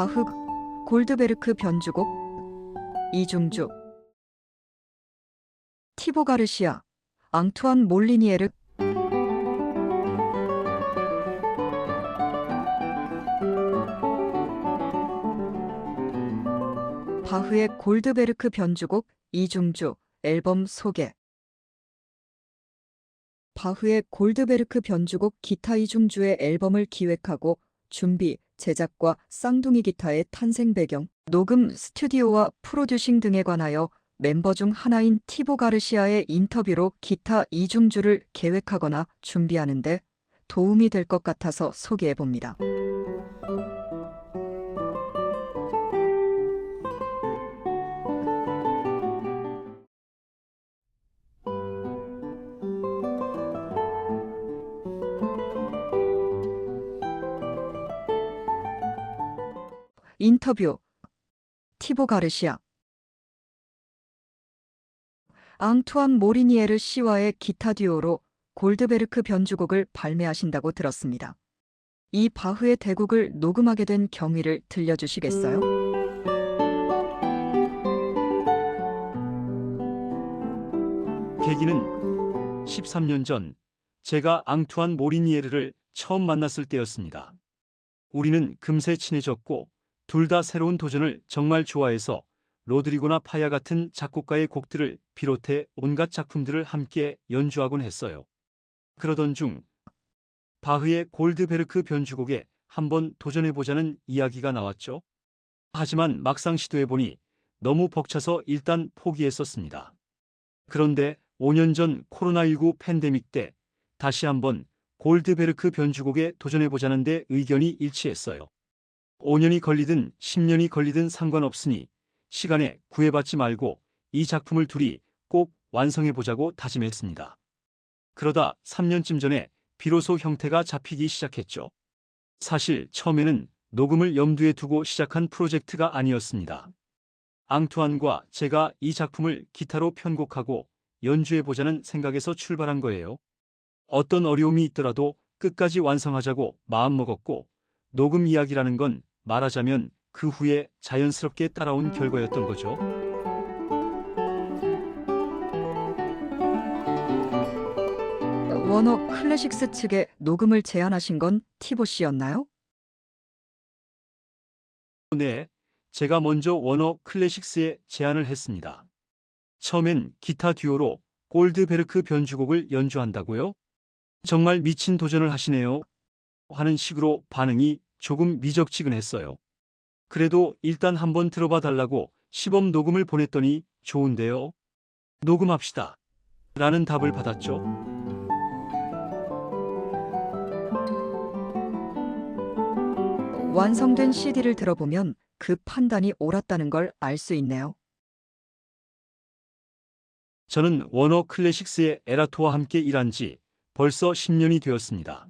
바흐 골드베르크 변주곡 이중주 티보 가르시아 앙투안 몰리니에르 바흐의 골드베르크 변주곡 이중주 앨범 소개. 바흐의 골드베르크 변주곡 기타 이중주의 앨범을 기획하고 준비, 제작과 쌍둥이 기타의 탄생 배경, 녹음, 스튜디오와 프로듀싱 등에 관하여 멤버 중 하나인 티보 가르시아의 인터뷰로 기타 이중주를 계획하거나 준비하는데 도움이 될 것 같아서 소개해봅니다. 인터뷰 티보 가르시아 앙투안 모리니에르 씨와의 기타 듀오로 골드베르크 변주곡을 발매하신다고 들었습니다. 이 바흐의 대곡을 녹음하게 된 경위를 들려주시겠어요? 계기는 13년 전 제가 앙투안 모리니에르를 처음 만났을 때였습니다. 우리는 금세 친해졌고 둘 다 새로운 도전을 정말 좋아해서 로드리고나 파야 같은 작곡가의 곡들을 비롯해 온갖 작품들을 함께 연주하곤 했어요. 그러던 중 바흐의 골드베르크 변주곡에 한번 도전해보자는 이야기가 나왔죠. 하지만 막상 시도해보니 너무 벅차서 일단 포기했었습니다. 그런데 5년 전 코로나19 팬데믹 때 다시 한번 골드베르크 변주곡에 도전해보자는 데 의견이 일치했어요. 5년이 걸리든 10년이 걸리든 상관없으니 시간에 구애받지 말고 이 작품을 둘이 꼭 완성해보자고 다짐했습니다. 그러다 3년쯤 전에 비로소 형태가 잡히기 시작했죠. 사실 처음에는 녹음을 염두에 두고 시작한 프로젝트가 아니었습니다. 앙투안과 제가 이 작품을 기타로 편곡하고 연주해보자는 생각에서 출발한 거예요. 어떤 어려움이 있더라도 끝까지 완성하자고 마음먹었고 녹음 이야기라는 건 말하자면 그 후에 자연스럽게 따라온 결과였던 거죠. 워너 클래식스 측에 녹음을 제안하신 건 티보 씨였나요? 네, 제가 먼저 워너 클래식스에 제안을 했습니다. 처음엔 기타 듀오로 골드베르크 변주곡을 연주한다고요? 정말 미친 도전을 하시네요. 하는 식으로 반응이 조금 미적지근했어요. 그래도 일단 한번 들어봐 달라고 시범 녹음을 보냈더니 좋은데요. 녹음합시다. 라는 답을 받았죠. 완성된 CD를 들어보면 그 판단이 옳았다는 걸 알 수 있네요. 저는 워너 클래식스의 에라토와 함께 일한 지 벌써 10년이 되었습니다.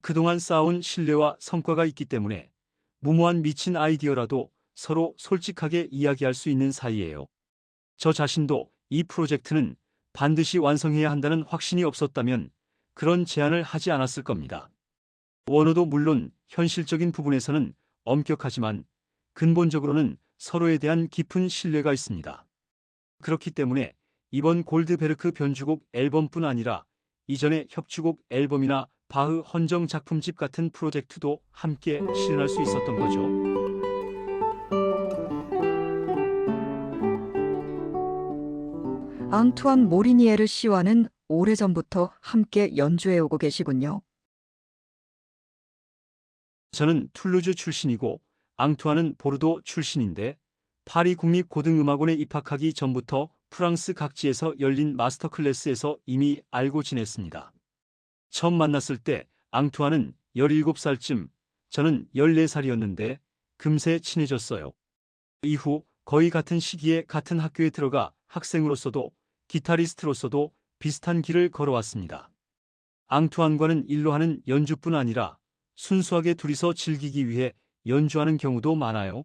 그동안 쌓아온 신뢰와 성과가 있기 때문에 무모한 미친 아이디어라도 서로 솔직하게 이야기할 수 있는 사이예요. 저 자신도 이 프로젝트는 반드시 완성해야 한다는 확신이 없었다면 그런 제안을 하지 않았을 겁니다. 원어도 물론 현실적인 부분에서는 엄격하지만 근본적으로는 서로에 대한 깊은 신뢰가 있습니다. 그렇기 때문에 이번 골드베르크 변주곡 앨범뿐 아니라 이전의 협주곡 앨범이나 바흐 헌정 작품집 같은 프로젝트도 함께 실현할 수 있었던 거죠. 앙투안 모리니에르 씨와는 오래전부터 함께 연주해오고 계시군요. 저는 툴루즈 출신이고 앙투안은 보르도 출신인데 파리 국립고등음악원에 입학하기 전부터 프랑스 각지에서 열린 마스터 클래스에서 이미 알고 지냈습니다. 처음 만났을 때 앙투안은 17살쯤, 저는 14살이었는데 금세 친해졌어요. 이후 거의 같은 시기에 같은 학교에 들어가 학생으로서도 기타리스트로서도 비슷한 길을 걸어왔습니다. 앙투안과는 일로 하는 연주뿐 아니라 순수하게 둘이서 즐기기 위해 연주하는 경우도 많아요.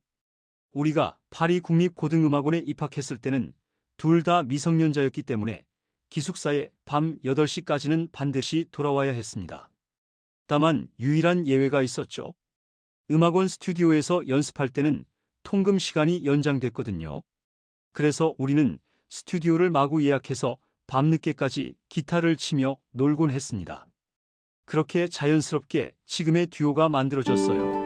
우리가 파리 국립고등음악원에 입학했을 때는 둘 다 미성년자였기 때문에 기숙사에 밤 8시까지는 반드시 돌아와야 했습니다. 다만 유일한 예외가 있었죠. 음악원 스튜디오에서 연습할 때는 통금 시간이 연장됐거든요. 그래서 우리는 스튜디오를 마구 예약해서 밤늦게까지 기타를 치며 놀곤 했습니다. 그렇게 자연스럽게 지금의 듀오가 만들어졌어요.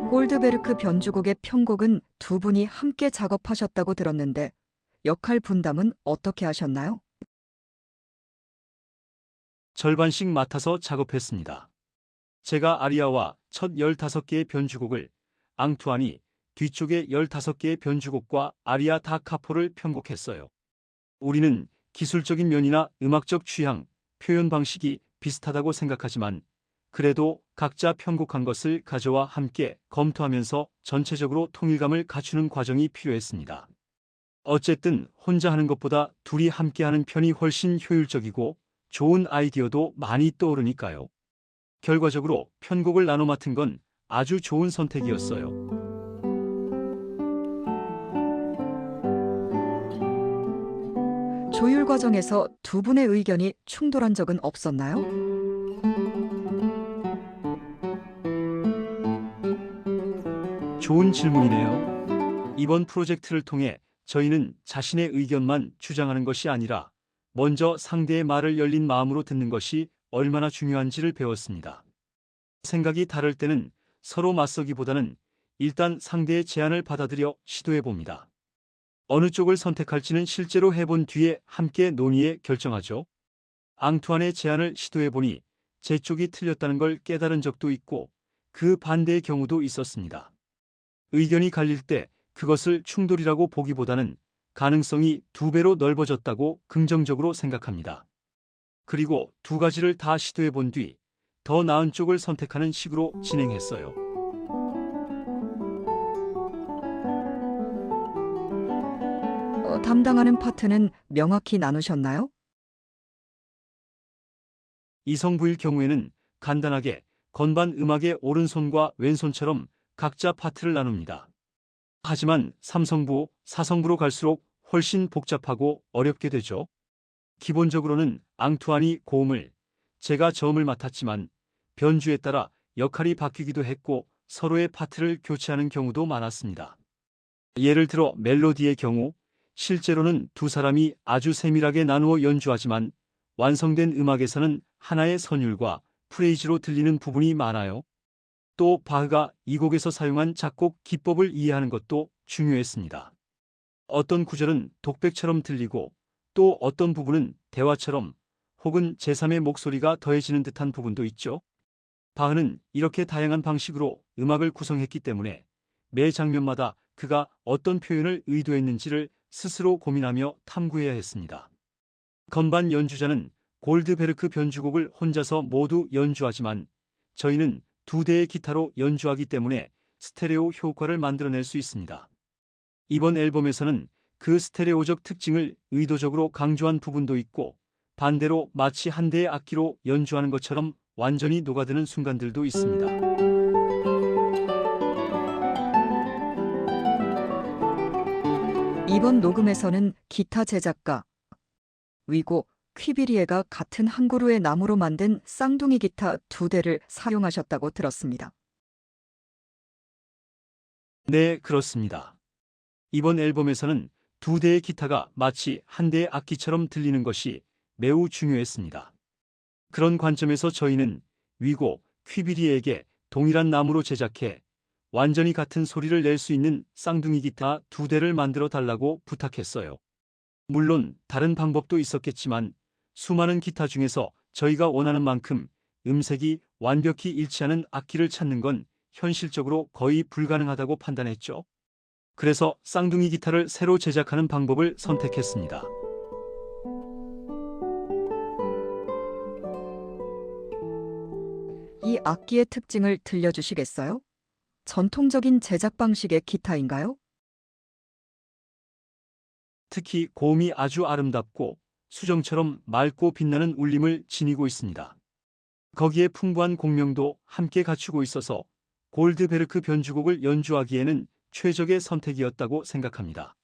골드베르크 변주곡의 편곡은 두 분이 함께 작업하셨다고 들었는데 역할 분담은 어떻게 하셨나요? 절반씩 맡아서 작업했습니다. 제가 아리아와 첫 15개의 변주곡을, 앙투안이 뒤쪽의 15개의 변주곡과 아리아 다 카포를 편곡했어요. 우리는 기술적인 면이나 음악적 취향, 표현 방식이 비슷하다고 생각하지만 그래도 각자 편곡한 것을 가져와 함께 검토하면서 전체적으로 통일감을 갖추는 과정이 필요했습니다. 어쨌든 혼자 하는 것보다 둘이 함께하는 편이 훨씬 효율적이고 좋은 아이디어도 많이 떠오르니까요. 결과적으로 편곡을 나눠 맡은 건 아주 좋은 선택이었어요. 조율 과정에서 두 분의 의견이 충돌한 적은 없었나요? 좋은 질문이네요. 이번 프로젝트를 통해 저희는 자신의 의견만 주장하는 것이 아니라 먼저 상대의 말을 열린 마음으로 듣는 것이 얼마나 중요한지를 배웠습니다. 생각이 다를 때는 서로 맞서기보다는 일단 상대의 제안을 받아들여 시도해 봅니다. 어느 쪽을 선택할지는 실제로 해본 뒤에 함께 논의해 결정하죠. 앙투안의 제안을 시도해 보니 제 쪽이 틀렸다는 걸 깨달은 적도 있고 그 반대의 경우도 있었습니다. 의견이 갈릴 때 그것을 충돌이라고 보기보다는 가능성이 2배로 넓어졌다고 긍정적으로 생각합니다. 그리고 두 가지를 다 시도해 본 뒤 더 나은 쪽을 선택하는 식으로 진행했어요. 담당하는 파트는 명확히 나누셨나요? 이성부일 경우에는 간단하게 건반 음악의 오른손과 왼손처럼 각자 파트를 나눕니다. 하지만 삼성부, 사성부로 갈수록 훨씬 복잡하고 어렵게 되죠. 기본적으로는 앙투안이 고음을, 제가 저음을 맡았지만 변주에 따라 역할이 바뀌기도 했고 서로의 파트를 교체하는 경우도 많았습니다. 예를 들어 멜로디의 경우, 실제로는 두 사람이 아주 세밀하게 나누어 연주하지만 완성된 음악에서는 하나의 선율과 프레이즈로 들리는 부분이 많아요. 또 바흐가 이 곡에서 사용한 작곡 기법을 이해하는 것도 중요했습니다. 어떤 구절은 독백처럼 들리고 또 어떤 부분은 대화처럼 혹은 제3의 목소리가 더해지는 듯한 부분도 있죠. 바흐는 이렇게 다양한 방식으로 음악을 구성했기 때문에 매 장면마다 그가 어떤 표현을 의도했는지를 스스로 고민하며 탐구해야 했습니다. 건반 연주자는 골드베르크 변주곡을 혼자서 모두 연주하지만 저희는 2대의 기타로 연주하기 때문에 스테레오 효과를 만들어낼 수 있습니다. 이번 앨범에서는 그 스테레오적 특징을 의도적으로 강조한 부분도 있고 반대로 마치 한 대의 악기로 연주하는 것처럼 완전히 녹아드는 순간들도 있습니다. 이번 녹음에서는 기타 제작가 위고 퀴비리에가 같은 한 그루의 나무로 만든 쌍둥이 기타 2대를 사용하셨다고 들었습니다. 네, 그렇습니다. 이번 앨범에서는 2대의 기타가 마치 한 대의 악기처럼 들리는 것이 매우 중요했습니다. 그런 관점에서 저희는 위고 퀴비리에게 동일한 나무로 제작해 완전히 같은 소리를 낼 수 있는 쌍둥이 기타 2대를 만들어 달라고 부탁했어요. 물론 다른 방법도 있었겠지만 수많은 기타 중에서 저희가 원하는 만큼 음색이 완벽히 일치하는 악기를 찾는 건 현실적으로 거의 불가능하다고 판단했죠. 그래서 쌍둥이 기타를 새로 제작하는 방법을 선택했습니다. 이 악기의 특징을 들려주시겠어요? 전통적인 제작 방식의 기타인가요? 특히 고음이 아주 아름답고 수정처럼 맑고 빛나는 울림을 지니고 있습니다. 거기에 풍부한 공명도 함께 갖추고 있어서 골드베르크 변주곡을 연주하기에는 최적의 선택이었다고 생각합니다.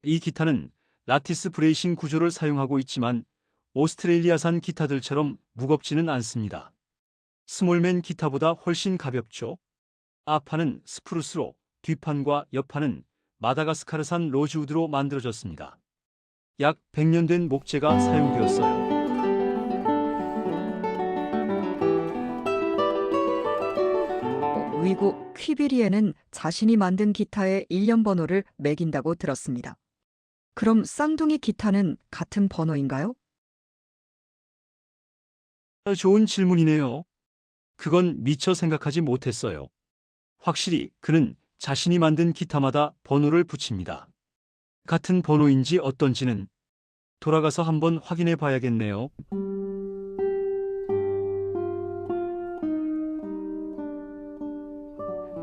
이 기타는 라티스 브레이싱 구조를 사용하고 있지만 오스트레일리아산 기타들처럼 무겁지는 않습니다. 스몰맨 기타보다 훨씬 가볍죠. 앞판은 스프루스로, 뒷판과 옆판은 마다가스카르산 로즈우드로 만들어졌습니다. 약 100년 된 목재가 사용되었어요. 위고 퀴비리에는 자신이 만든 기타의 일련 번호를 매긴다고 들었습니다. 그럼 쌍둥이 기타는 같은 번호인가요? 좋은 질문이네요. 그건 미처 생각하지 못했어요. 확실히 그는 자신이 만든 기타마다 번호를 붙입니다. 같은 번호인지 어떤지는 돌아가서 한번 확인해 봐야겠네요.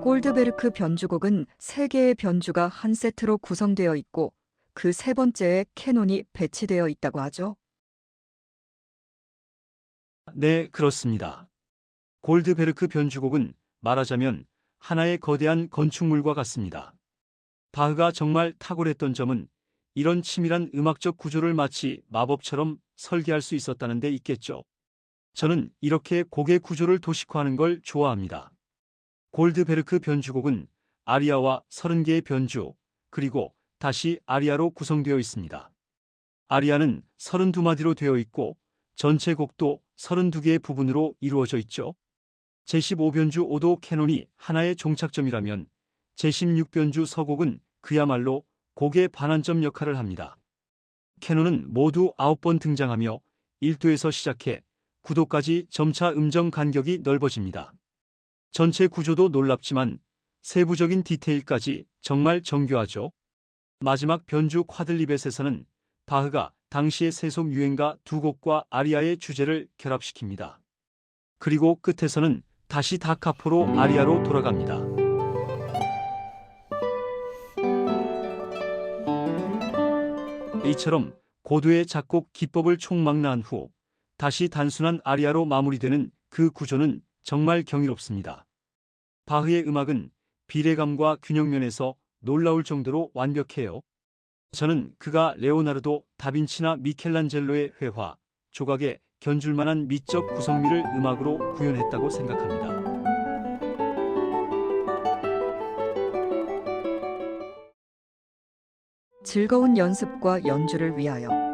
골드베르크 변주곡은 3개의 변주가 한 세트로 구성되어 있고 그 세 번째에 캐논이 배치되어 있다고 하죠. 네, 그렇습니다. 골드베르크 변주곡은 말하자면 하나의 거대한 건축물과 같습니다. 바흐가 정말 탁월했던 점은 이런 치밀한 음악적 구조를 마치 마법처럼 설계할 수 있었다는 데 있겠죠. 저는 이렇게 곡의 구조를 도식화하는 걸 좋아합니다. 골드베르크 변주곡은 아리아와 30개의 변주, 그리고 다시 아리아로 구성되어 있습니다. 아리아는 32마디로 되어 있고 전체 곡도 32개의 부분으로 이루어져 있죠. 제15변주 오도 캐논이 하나의 종착점이라면 제16변주 서곡은 그야말로 곡의 반환점 역할을 합니다. 캐논은 모두 9번 등장하며 1도에서 시작해 9도까지 점차 음정 간격이 넓어집니다. 전체 구조도 놀랍지만 세부적인 디테일까지 정말 정교하죠. 마지막 변주 콰들리벳에서는 바흐가 당시의 세속 유행가 두 곡과 아리아의 주제를 결합시킵니다. 그리고 끝에서는 다시 다카포로 아리아로 돌아갑니다. 이처럼 고도의 작곡 기법을 총망라한 후 다시 단순한 아리아로 마무리되는 그 구조는 정말 경이롭습니다. 바흐의 음악은 비례감과 균형면에서 놀라울 정도로 완벽해요. 저는 그가 레오나르도 다빈치나 미켈란젤로의 회화, 조각에 견줄 만한 미적 구성미를 음악으로 구현했다고 생각합니다. 즐거운 연습과 연주를 위하여